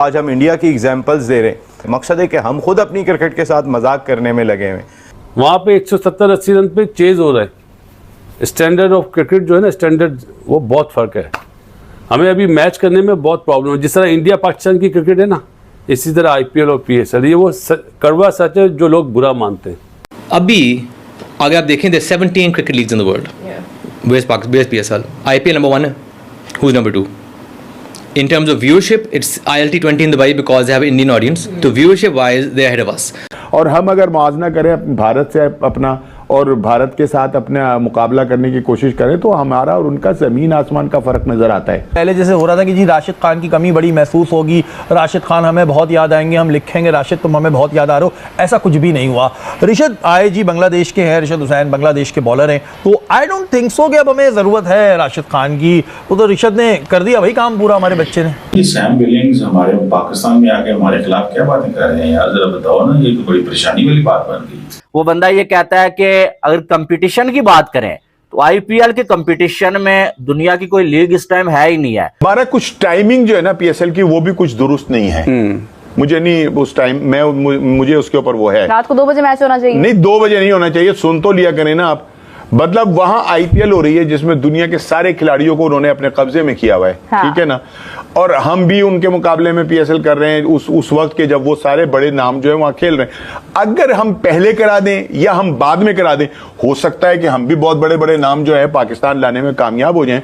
आज हम इंडिया की एग्जांपल्स दे रहे हैं, मकसद है कि हम खुद अपनी क्रिकेट के साथ मजाक करने में लगे हुए। वहाँ पे 170-80 रन पे चेज हो रहा है। स्टैंडर्ड ऑफ क्रिकेट जो है ना, स्टैंडर्ड वो बहुत फर्क है। हमें अभी मैच करने में बहुत प्रॉब्लम है। जिस तरह इंडिया पाकिस्तान की क्रिकेट है ना, इसी तरह IPL और PSL, ये वो कड़वा सच है जो लोग बुरा मानते हैं। अभी अगर आप देखें, there are 17 cricket leagues in the world. Where's PSL? IPL number 1 है. Who's number 2? In terms of viewership, it's ILT20 in Dubai because they have an Indian audience. So viewership wise, they're ahead of us. और हम अगर मुआवजा करें भारत से अपना और भारत के साथ अपना मुकाबला करने की कोशिश करें तो हमारा और उनका ज़मीन आसमान का फ़र्क नज़र आता है। पहले जैसे हो रहा था कि जी राशिद खान की कमी बड़ी महसूस होगी, राशिद खान हमें बहुत याद आएंगे, हम लिखेंगे राशिद तुम हमें बहुत याद आ रहे हो, ऐसा कुछ भी नहीं हुआ। रिशद आए जी बांग्लादेश के हैं, रिशद हुसैन बांग्लादेश के बॉलर हैं, तो आई डोंट थिंक सो कि अब हमें ज़रूरत है राशिद खान की। वो तो रिशद ने कर दिया भाई काम पूरा, हमारे बच्चे ने। सैम बिलिंग्स हमारे पाकिस्तान में आके हमारे खिलाफ क्या बातें कर रहे हैं यार, जरा बताओ ना, ये तो बड़ी परेशानी वाली बात बन गई। वो बंदा ये कहता है कि अगर कंपटीशन की बात करें तो IPL के कंपटीशन में दुनिया की कोई लीग इस टाइम है ही नहीं है। हमारा कुछ टाइमिंग जो है ना PSL की, वो भी कुछ दुरुस्त नहीं है। मुझे नहीं उस टाइम में मुझे उसके ऊपर वो है, रात को 2 बजे मैच होना चाहिए। नहीं 2 बजे नहीं होना चाहिए, सुन तो लिया करें ना आप। मतलब वहां IPL हो रही है जिसमें दुनिया के सारे खिलाड़ियों को उन्होंने अपने कब्जे में किया हुआ है। हाँ। ठीक है ना, और हम भी उनके मुकाबले में PSL कर रहे हैं उस वक्त के जब वो सारे बड़े नाम जो है वहां खेल रहे हैं। अगर हम पहले करा दें या हम बाद में करा दें, हो सकता है कि हम भी बहुत बड़े बड़े नाम जो है पाकिस्तान लाने में कामयाब हो जाएं।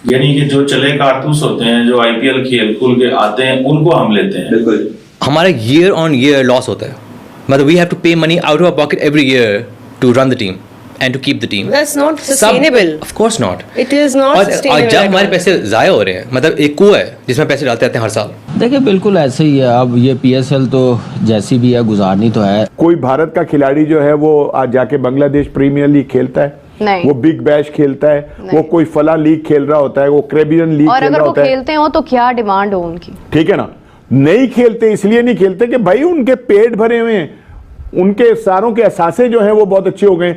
यानी कि जो चले कारतूस होते हैं, जो IPL खेल खुल के आते हैं, उनको हम लेते हैं। बिल्कुल, हमारा ईयर ऑन ईयर लॉस होता है। मतलब we have to pay money out of our pocket every year to run the team and to keep the team. That's not sustainable. Of course not. It is not sustainable. और जब हमारे पैसे ज़ाया हो रहे हैं, मतलब एक कुआं है जिसमें पैसे डालते रहते हैं हर साल। देखिए बिल्कुल ऐसे ही है। अब ये PSL तो जैसी भी है गुजारनी तो है। कोई भारत का खिलाड़ी जो है वो आज जाके बांग्लादेश प्रीमियर लीग खेलता है? नहीं। वो बिग बैश खेलता है? वो कोई फला लीग खेल रहा होता है? वो कैरेबियन लीग खेल रहा होता है? और अगर वो खेलते हो तो क्या डिमांड हो उनकी? ठीक है ना, नहीं खेलते इसलिए नहीं खेलते कि भाई उनके पेट भरे हुए हैं, उनके सारों के असासे जो हैं वो बहुत अच्छे हो गए।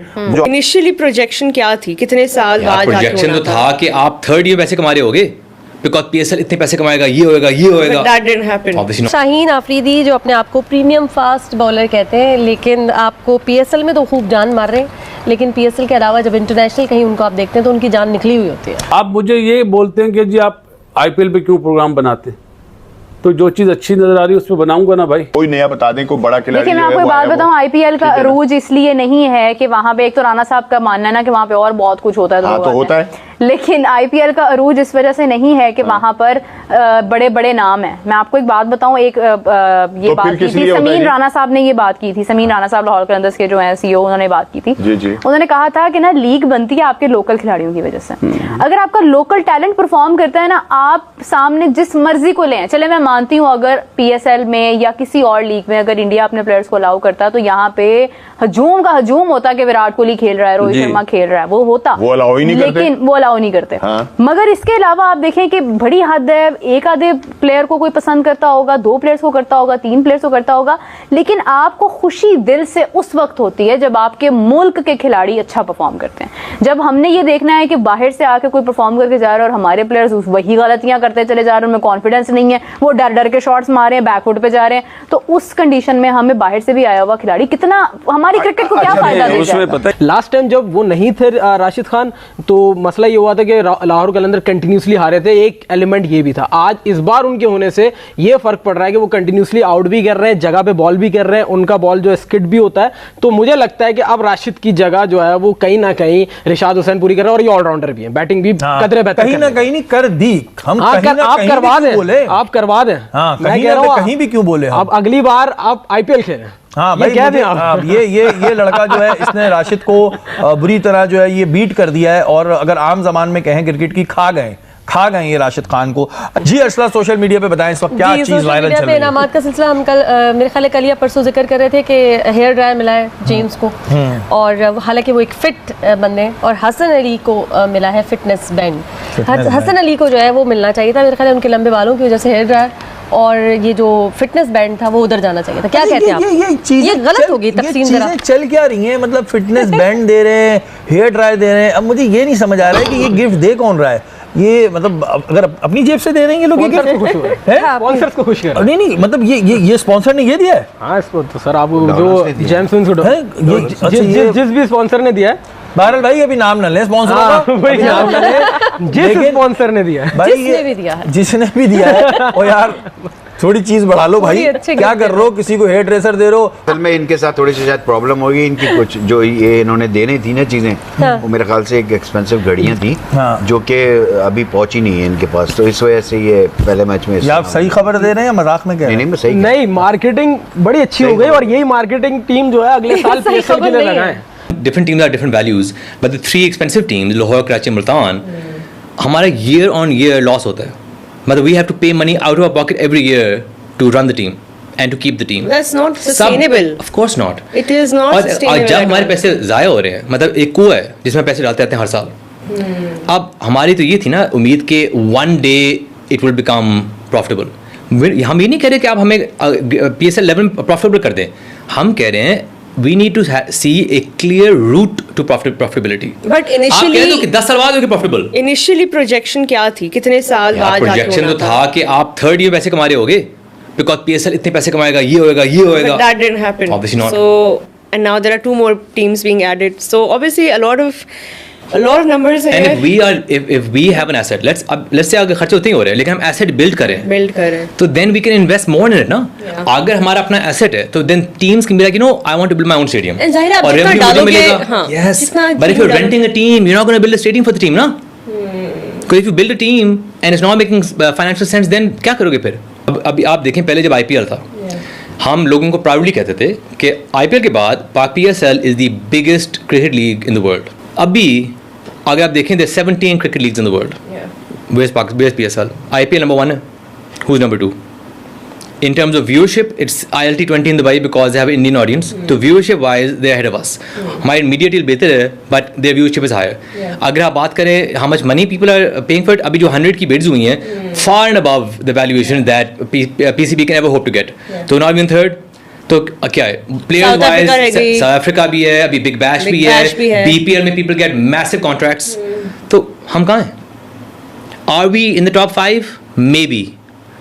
इनिशियली प्रोजेक्शन क्या थी, कितने साल बाद प्रोजेक्शन तो था कि आप 3rd ईयर पैसे कमा रहे होगे, बिकॉज PSL इतने पैसे कमाएगा, ये होएगा ये होएगा। That didn't happen. Shaheen Afridi जो अपने आप को प्रीमियम फास्ट बॉलर कहते हैं, लेकिन आपको PSL में तो खूब जान मार रहे हैं, लेकिन PSL के अलावा जब इंटरनेशनल कहीं उनको आप देखते हैं तो उनकी जान निकली हुई होती है। आप मुझे ये बोलते हैं कि जी आप IPL पे क्यों प्रोग्राम बनाते हैं, तो जो चीज अच्छी नजर आ रही है उस पर बनाऊंगा ना भाई। कोई नया बता दें, कोई बड़ा खिलाड़ी। लेकिन मैं आपको एक बात बताऊं, IPL का अरूज इसलिए नहीं है कि वहां पे, एक तो राणा साहब का मानना है ना कि वहां पे और बहुत कुछ होता है, तो होता है, लेकिन IPL का अरूज इस वजह से नहीं है कि वहां पर बड़े बड़े नाम हैं। मैं आपको एक बात बताऊं, एक ये बात की थी समीन राणा साहब ने, ये बात की थी समीन राणा साहब, लाहौर कलंदर्स के जो हैं CEO, उन्होंने बात की थी। जी। उन्होंने कहा था कि ना लीग बनती है आपके लोकल खिलाड़ियों की वजह से। अगर आपका लोकल टैलेंट परफॉर्म करता है ना, आप सामने जिस मर्जी को लें, चले मैं मानती हूँ अगर PSL में या किसी और लीग में अगर इंडिया अपने प्लेयर्स को अलाउ करता तो यहाँ पे हजूम का हजूम होता कि विराट कोहली खेल रहा है, रोहित शर्मा खेल रहा है, वो होता, वो अलाउ ही नहीं करते, लेकिन वो अलाउ नहीं करते। हाँ। मगर इसके अलावा आप देखें कि बड़ी हद है, एक आधे प्लेयर को कोई पसंद करता होगा, 2 प्लेयर्स को करता होगा, 3 प्लेयर्स को करता होगा, लेकिन आपको खुशी दिल से उस वक्त होती है जब आपके मुल्क के खिलाड़ी अच्छा परफॉर्म करते हैं। जब हमने ये देखना है कि बाहर से आके कोई परफॉर्म करके जा रहा है और हमारे प्लेयर्स वही गलतियां करते चले जा रहे हैं, उनमें कॉन्फिडेंस नहीं है, वो डर डर के शॉट्स मार रहे हैं, बैकफुट पे जा रहे हैं, तो उस कंडीशन में हमें बाहर से भी आया हुआ खिलाड़ी कितना हमारी क्रिकेट को क्या फायदा देगा। लास्ट टाइम जब वो नहीं थे राशिद खान, तो मसला ये हुआ था कि लाहौर कलंदर कंटिन्यूसली हारे थे। एक एलिमेंट ये भी था। आज इस बार उनके होने से ये फर्क पड़ रहा है कि वो कंटिन्यूसली आउट भी कर रहे हैं, जगह पे बॉल भी कर रहे हैं, उनका बॉल जो है स्किड भी होता है। तो मुझे लगता है कि अब राशिद की जगह जो है वो कहीं ना कहीं रिशाद हुसैन पूरी कर रहे हैं, और ये ऑलराउंडर भी है, बैटिंग भी कदरे बेहतर कहीं ना कहीं नहीं कर दी। हम आप करवा दें, आप करवा दें। मैं कह रहा हूं कहीं भी क्यों बोले, अब अगली बार आप IPL खेलें। हाँ भाई, क्या दें आप? ये लड़का जो है इसने राशिद को बुरी तरह जो है ये बीट कर दिया है, और अगर आम जबान में कहें क्रिकेट की खा गए ये राशिद खान को। जी अर्शला, सोशल मीडिया पे बताएं इस वक्त क्या चीज वायरल चल रही है? इनामात का सिलसिला हम कल मेरे ख्याल कल या परसों जिक्र कर रहे थे कि हेयर ड्रायर मिला है जेम्स को, और हालांकि वो एक फिट बंदे, और हसन अली को मिला है फिटनेस बैंड। हसन अली को जो है वो मिलना चाहिए था मेरे ख्याल उनके लंबे बालों की वजह से हेयर ड्रायर, और ये जो फिटनेस बैंड था वो उधर जाना चाहिए था। क्या कहते हैं आप? ये गलत होगी तकसीम। जरा चल क्या रही है, मतलब फिटनेस बैंड दे रहे हैं, हेयर ड्रायर दे रहे हैं। अब मुझे ये नहीं समझ आ रहा है कि ये गिफ्ट दे कौन रहा है। ये मतलब अगर अपनी जेब से दे रहे हैं ये लोग, ये क्या स्पॉन्सर्स को खुश हो रहे हैं, स्पॉन्सर्स को खुश कर रहे हैं। नहीं मतलब ये स्पॉन्सर ने ये दिया है। हाँ तो सर आप जो जेम्स विंस को जिस भी स्पॉन्सर ने दिया है, बहरहाल भाई अभी नाम न लें स्पॉन्सर का, नाम न लें, जिस स्पॉन्सर ने दिया है, भाई जिसने भी दिया है, जिसने भी दिया है। और यार थोड़ी चीज बढ़ा लो भाई, क्या कर रहे हो, किसी को हेयर ड्रेसर दे रहे हो। असल में इनके साथ थोड़ी सी शायद प्रॉब्लम होगी, इनकी कुछ जो ये इन्होंने देने थी ना चीजें, वो मेरे ख्याल से एक एक्सपेंसिव घड़ियां थी जो कि अभी पहुंची नहीं है इनके पास, तो इस वजह से ये पहले मैच में। आप सही खबर दे रहे हैं या मजाक में कह रहे हैं? नहीं सही नहीं, मार्केटिंग बड़ी अच्छी हो गई और यही मार्केटिंग टीम जो है अगले साल पीएसएल के लिए लगाएं। Different teams have different values, but the three expensive teams, Lahore, Karachi, Multan, हमारा year on year loss होता है. मतलब we have to pay money out of our pocket every year to run the team and to keep the team. That's not sustainable. Of course not. It is not sustainable. और जब हमारे पैसे ज़ाया हो रहे हैं, मतलब एक कुआं है जिसमें पैसे डालते रहते हैं हर साल. अब हमारी तो ये थी ना उम्मीद कि one day it will become profitable. हम ये नहीं कह रहे कि आप हमें PSL 11 profitable कर दें. हम कह रहे हैं we need to see a clear route to profitability. But initially, आप कह दो कि 10 साल बाद होगी profitable. Initially projection क्या थी, कितने साल बाद projection तो था कि आप third year पैसे कमा रहे होगे, because PSL इतने पैसे कमाएगा, ये होएगा, ये होएगा. But that didn't happen. Obviously not. So and now there are 2 more teams being added. So obviously a lot of numbers are And here. if we have an asset, let's say अगर खर्चे उतने ही हो रहे हैं, लेकिन हम asset build करें, तो then we can invest more in it ना. अगर हमारा अपना asset है, तो then teams can be like, you know, I want to build my own stadium. And जाहिर है आप और जितना revenue मुझे डालोगे, मिलेगा. हाँ, Yes. जितना But if you're renting a team, you're not going to build a stadium for the team ना. Because if you build a team and it's not making financial sense, then क्या करोगे फिर? अभी आप देखें पहले जब IPL था, हम लोगों को प्राउडली कहते थे कि IPL के बाद PSL is the biggest cricket league in the world. अभी अगर आप देखें there's 17 cricket leagues in the world. Where's PSL? IPL number 1 है. Who's number 2? In terms of viewership, it's ILT 20 in Dubai because they have an Indian audience. So viewership wise, they're ahead of us. हमारी media deal बेहतर है, but their viewership is higher. अगर आप बात करें how much money people are paying for it, अभी जो 100 की bids हुई हैं, far and above the valuation that PCB can ever hope to get. तो not even third. तो क्या है प्लेयर्स वाइज साउथ अफ्रीका भी है, अभी बिग बैश भी है, बीपीएल में पीपल गेट मैसिव कॉन्ट्रैक्ट्स. तो हम कहाँ हैं? Are we in the top 5? Maybe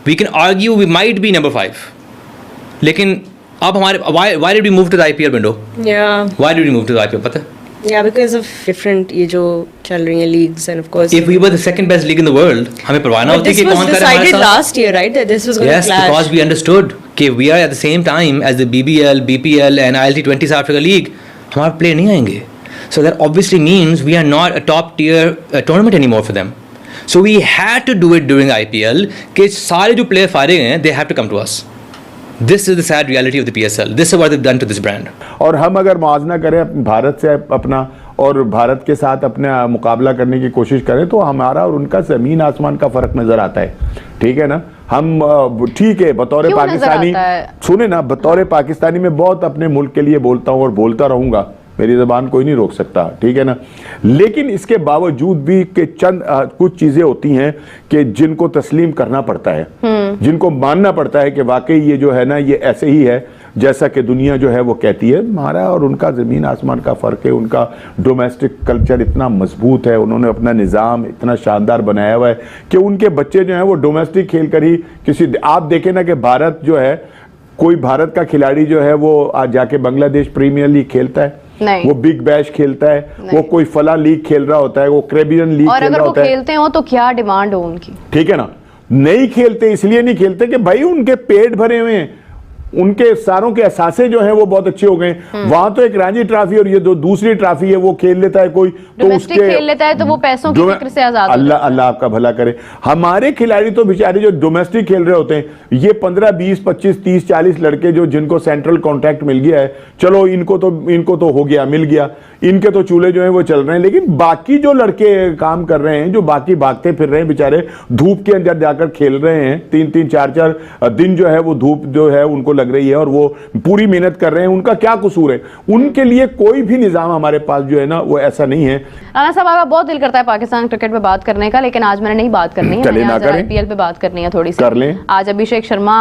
we can argue we might be number 5. लेकिन अब हमारे why did we move to the IPL window? Why did we move to the IPL? पता है? Yeah, because of different ये जो चल रही हैं leagues and of course. If we were the second best league in the world, हमें परवाना होती कि कौन करे हमारे साथ. This was decided last year, right? That this was going to clash. Yes, because we understood कि we are at the same time as the BBL, BPL and ILT 20 South Africa League. हमारे player नहीं आएंगे. So that obviously means we are not a top tier tournament anymore for them. So we had to do it during IPL कि सारे जो player फारिग हैं, they have to come to us. This is the sad reality of the PSL. This is what they've done to this brand. और हम अगर मुआवजा करें भारत से अपना और भारत के साथ अपना मुकाबला करने की कोशिश करें तो हमारा और उनका जमीन आसमान का फर्क नजर आता है. ठीक है ना? हम ठीक है बतौर पाकिस्तानी, सुने ना, बतौर पाकिस्तानी में बहुत अपने मुल्क के लिए बोलता हूँ और बोलता रहूंगा. मेरी ज़बान कोई नहीं रोक सकता. ठीक है ना? लेकिन इसके बावजूद भी कि चंद कुछ चीज़ें होती हैं कि जिनको तस्लीम करना पड़ता है, जिनको मानना पड़ता है कि वाकई ये जो है ना ये ऐसे ही है जैसा कि दुनिया जो है वो कहती है. हमारा और उनका ज़मीन आसमान का फ़र्क है. उनका डोमेस्टिक कल्चर इतना मजबूत है, उन्होंने अपना निज़ाम इतना शानदार बनाया हुआ है कि उनके बच्चे जो हैं वो डोमेस्टिक खेल कर ही किसी, आप देखें ना कि भारत जो है, कोई भारत का खिलाड़ी जो है वो आज जाके बांग्लादेश प्रीमियर लीग खेलता है, वो बिग बैश खेलता है, वो कोई फला लीग खेल रहा होता है, वो कैरेबियन लीग खेल रहा होता है. खेलते हो तो क्या डिमांड हो उनकी? ठीक है ना? नहीं खेलते इसलिए नहीं खेलते कि भाई उनके पेट भरे हुए हैं, उनके सारों के एहसासे जो हैं वो बहुत अच्छे हो गए. वहां तो एक रणजी ट्रॉफी और ये दो दूसरी ट्रॉफी है वो खेल लेता है कोई, तो उसके खेल लेता है तो वो पैसों की फिक्र से आजाद. अल्लाह अल्लाह आपका भला करे. हमारे खिलाड़ी तो बेचारे जो डोमेस्टिक खेल रहे होते हैं, ये 15 20 25 30 40 लड़के जो जिनको सेंट्रल कॉन्ट्रैक्ट मिल गया है, चलो इनको तो हो गया, मिल गया, इनके तो चूल्हे जो है वो चल रहे हैं. लेकिन बाकी जो लड़के काम कर रहे हैं, जो बाकी भागते फिर रहे हैं बेचारे, धूप के अंदर जाकर खेल रहे हैं, 3-3 4-4 दिन जो है वो धूप जो है उनको लग रही है और वो पूरी मेहनत कर रहे हैं, उनका क्या कसूर है? उनके लिए कोई भी निजाम हमारे पास जो है ना वो ऐसा नहीं है। राणा साहब, आपका बहुत दिल करता है पाकिस्तान क्रिकेट पे बात करने का, लेकिन आज मैंने नहीं बात करनी है, चले ना करें, आईपीएल पे बात करनी है थोड़ी सी। कर लें। आज अभिषेक शर्मा,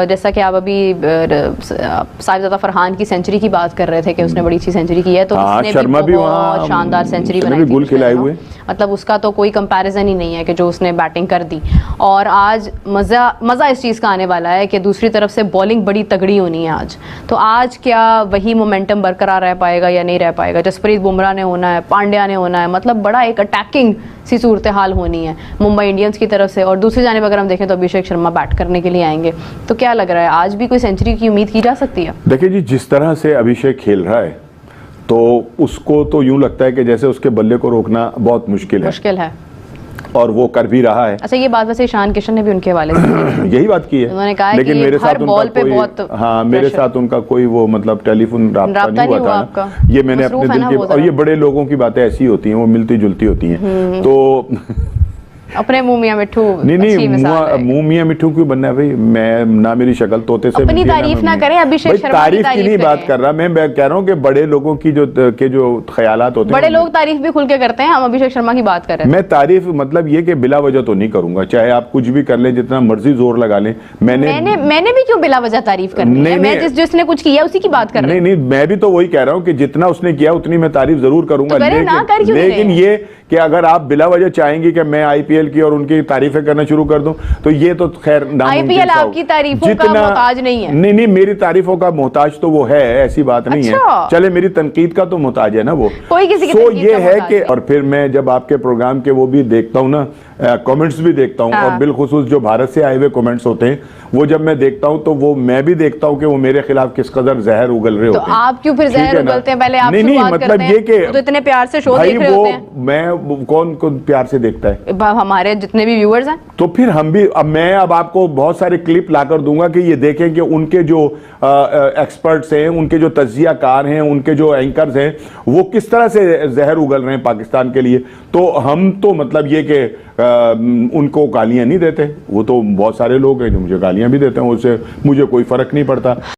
जैसा कि आप अभी साहिबजादा फरहान की सेंचुरी की बात कर रहे थे कि उसने बड़ी अच्छी सेंचुरी की है, तो उसने शर्मा भी बहुत शानदार सेंचुरी बनाई थी, गोल खिलाए हुए, मतलब उसका तो कोई कंपैरिजन ही नहीं है कि जो उसने बैटिंग कर दी। और आज मजा इस चीज़ का आने वाला है कि दूसरी तरफ से बॉलिंग बड़ी तगड़ी होनी है आज। तो आज क्या वही मोमेंटम बरकरार रह पाएगा या नहीं रह पाएगा? जसप्रीत बुमराह ने होना है, पांड्या ने होना है, मतलब बड़ा एक अटैकिंग सी सूरत हाल होनी है मुंबई इंडियंस की तरफ से। और दूसरी जानिब अगर हम देखें तो अभिषेक शर्मा बैट करने के लिए आएंगे, तो क्या लग रहा है आज भी कोई सेंचुरी की उम्मीद की जा सकती है? देखिए जी, जिस तरह से अभिषेक खेल रहा है तो उसको तो यूं लगता है कि जैसे उसके बल्ले को रोकना बहुत मुश्किल है और वो कर भी रहा है। अच्छा, ये बात वैसे ईशान किशन ने भी उनके हवाले से यही बात की है, उन्होंने कहा लेकिन कि मेरे हर साथ बॉल उनका पे कोई, बहुत हाँ मेरे साथ उनका कोई वो मतलब टेलीफोन राब्ता नहीं हुआ था। ये मैंने अपने दिल के, और ये बड़े लोगों की बातें ऐसी होती हैं, वो मिलती जुलती होती हैं। तो अपने मुंह मियां मिट्ठू नहीं मुंह मियां मिट्ठू क्यों बनना है भाई? मैं ना मेरी शक्ल तोते से अपनी तारीफ ना करें अभिषेक शर्मा की तारीफ की नहीं बात कर रहा मैं कह रहा हूँ कि बड़े लोगों की जो ख्यालात होते हैं, बड़े लोग तारीफ भी खुल के करते हैं, हम अभिषेक शर्मा की बात कर रहे हैं। मैं तारीफ मतलब ये कि बिला वजह तो नहीं करूंगा, चाहे आप कुछ भी कर लें, जितना मर्जी जोर लगा लें। मैंने भी क्यों बिला वजह तारीफ करनी है? मैं जिसने कुछ किया उसी की बात कर रही हूं। नहीं, मैं भी तो वही कह रहा हूँ कि जितना उसने किया उतनी मैं तारीफ जरूर करूंगा, लेकिन ये कि अगर आप बिला वजह चाहेंगे कि मैं आईपीएल की और उनकी तारीफें करना शुरू कर दूं, तो ये तो खैर आईपीएल आपकी तारीफों का मोहताज नहीं है। नहीं, मेरी तारीफों का मोहताज तो वो है, ऐसी बात नहीं है। चले मेरी तनकीद का तो मोहताज है ना वो, कोई किसी की तनकीद ये है कि, और फिर मैं जब आपके प्रोग्राम के वो भी देखता हूँ ना, कमेंट्स भी देखता हूँ, और बिलखुसूस जो भारत से आए हुए कमेंट्स होते हैं वो जब मैं देखता हूँ तो वो मैं भी देखता हूँ कि वो मेरे खिलाफ किस कदर जहर उगल रहे होते हैं। तो आप क्यों फिर जहर उगलते हैं? पहले आप नहीं, मतलब ये कि तो इतने प्यार से शो देख रहे होते हैं। मैं कौन प्यार से देखता है? हमारे जितने भी व्यूअर्स हैं। तो फिर हम भी, मैं अब आपको बहुत सारे क्लिप लाकर दूंगा कि ये देखें कि उनके जो एक्सपर्ट्स हैं, उनके जो तज्जियाकार हैं, उनके जो एंकर्स हैं, वो किस तरह से जहर उगल रहे हैं पाकिस्तान के लिए। तो हम तो मतलब ये कि उनको गालियां नहीं देते, वो तो बहुत सारे लोग हैं जो मुझे गालियां भी देते हैं, उससे मुझे कोई फर्क नहीं पड़ता।